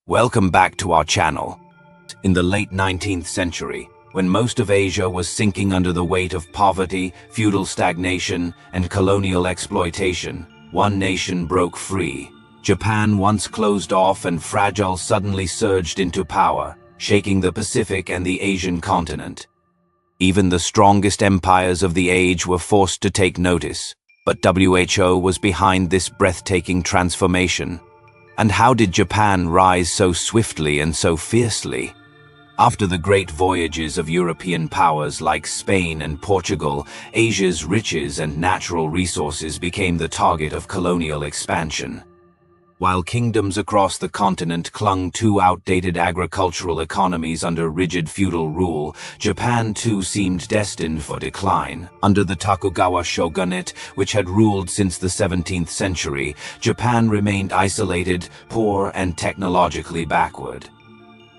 Welcome back to our channel. In the late 19th century, when most of Asia was sinking under the weight of poverty, feudal stagnation, and colonial exploitation, one nation broke free. Japan, once closed off and fragile, suddenly surged into power, shaking the Pacific and the Asian continent. Even the strongest empires of the age were forced to take notice, but WHO was behind this breathtaking transformation. And how did Japan rise so swiftly and so fiercely? After the great voyages of European powers like Spain and Portugal, Asia's riches and natural resources became the target of colonial expansion. While kingdoms across the continent clung to outdated agricultural economies under rigid feudal rule, Japan too seemed destined for decline. Under the Tokugawa shogunate, which had ruled since the 17th century, Japan remained isolated, poor, and technologically backward.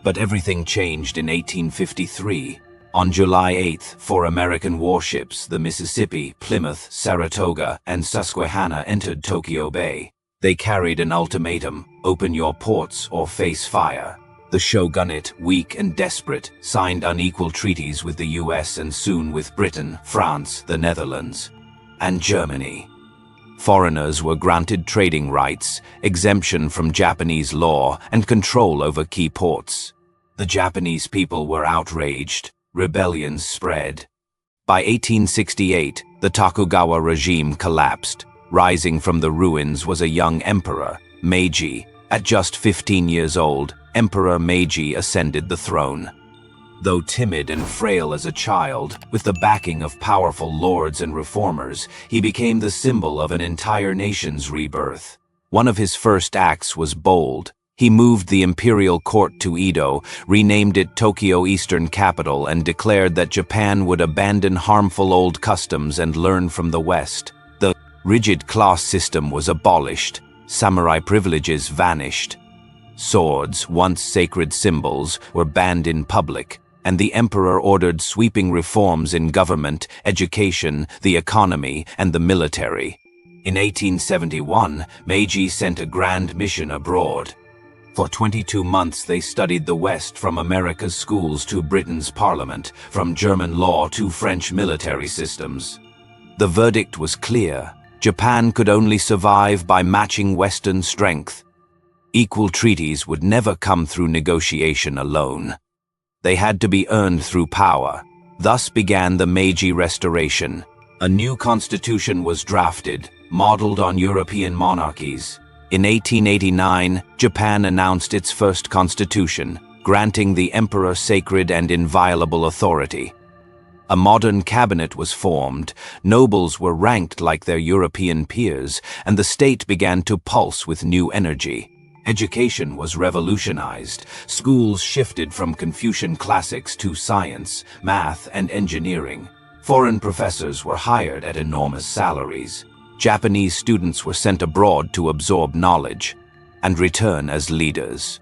But everything changed in 1853. On July 8th, 4 American warships, the Mississippi, Plymouth, Saratoga, and Susquehanna, entered Tokyo Bay. They carried an ultimatum: open your ports or face fire. The shogunate, weak and desperate, signed unequal treaties with the US and soon with Britain, France, the Netherlands, and Germany. Foreigners were granted trading rights, exemption from Japanese law, and control over key ports. The Japanese people were outraged. Rebellions spread. By 1868, the Tokugawa regime collapsed. Rising from the ruins was a young emperor, Meiji. At just 15 years old, Emperor Meiji ascended the throne. Though timid and frail as a child, with the backing of powerful lords and reformers, he became the symbol of an entire nation's rebirth. One of his first acts was bold. He moved the imperial court to Edo, renamed it Tokyo Eastern Capital, and declared that Japan would abandon harmful old customs and learn from the West. The rigid class system was abolished. Samurai privileges vanished. Swords, once sacred symbols, were banned in public, and the emperor ordered sweeping reforms in government, education, the economy, and the military. In 1871, Meiji sent a grand mission abroad. For 22 months they studied the West, from America's schools to Britain's parliament, from German law to French military systems. The verdict was clear. Japan could only survive by matching Western strength. Equal treaties would never come through negotiation alone. They had to be earned through power. Thus began the Meiji Restoration. A new constitution was drafted, modeled on European monarchies. In 1889, Japan announced its first constitution, granting the emperor sacred and inviolable authority. A modern cabinet was formed, nobles were ranked like their European peers, and the state began to pulse with new energy. Education was revolutionized. Schools shifted from Confucian classics to science, math, and engineering. Foreign professors were hired at enormous salaries. Japanese students were sent abroad to absorb knowledge and return as leaders.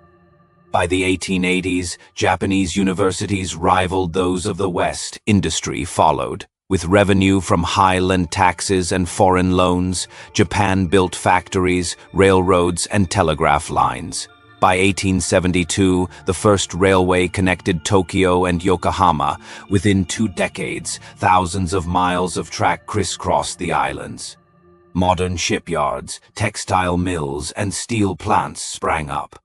By the 1880s, Japanese universities rivaled those of the West. Industry followed. With revenue from highland taxes and foreign loans, Japan built factories, railroads, and telegraph lines. By 1872, the first railway connected Tokyo and Yokohama. Within 2 decades, thousands of miles of track crisscrossed the islands. Modern shipyards, textile mills, and steel plants sprang up.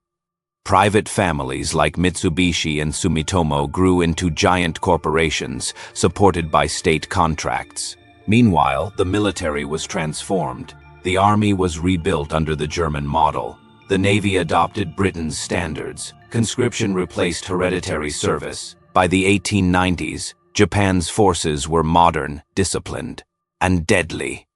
Private families like Mitsubishi and Sumitomo grew into giant corporations, supported by state contracts. Meanwhile, the military was transformed. The army was rebuilt under the German model. The navy adopted Britain's standards. Conscription replaced hereditary service. By the 1890s, Japan's forces were modern, disciplined, and deadly.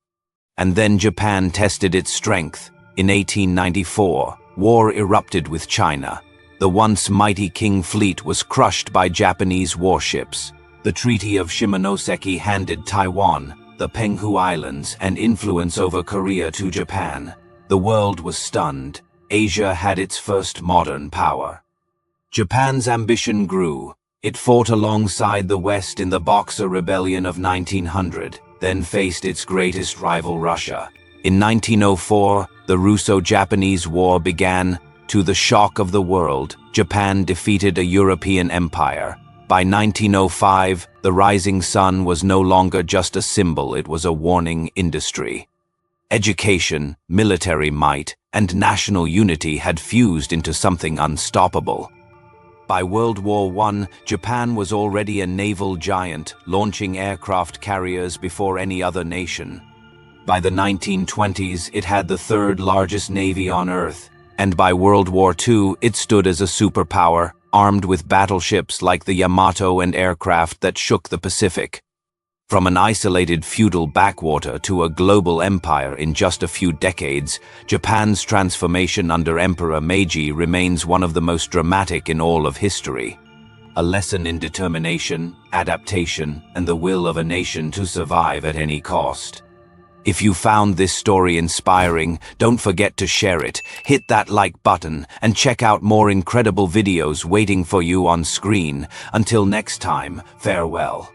And then Japan tested its strength. In 1894, war erupted with China. The once mighty Qing fleet was crushed by Japanese warships. The Treaty of Shimonoseki handed Taiwan, the Penghu Islands, and influence over Korea to Japan. The world was stunned. Asia had its first modern power. Japan's ambition grew. It fought alongside the West in the Boxer Rebellion of 1900, then faced its greatest rival, Russia. In 1904, the Russo-Japanese War began. To the shock of the world, Japan defeated a European empire. By 1905, the rising sun was no longer just a symbol, it was a warning industry. Education, military might, and national unity had fused into something unstoppable. By World War I, Japan was already a naval giant, launching aircraft carriers before any other nation. By the 1920s, it had the third largest navy on Earth, and by World War II, it stood as a superpower, armed with battleships like the Yamato and aircraft that shook the Pacific. From an isolated feudal backwater to a global empire in just a few decades, Japan's transformation under Emperor Meiji remains one of the most dramatic in all of history. A lesson in determination, adaptation, and the will of a nation to survive at any cost. If you found this story inspiring, don't forget to share it, hit that like button, and check out more incredible videos waiting for you on screen. Until next time, farewell.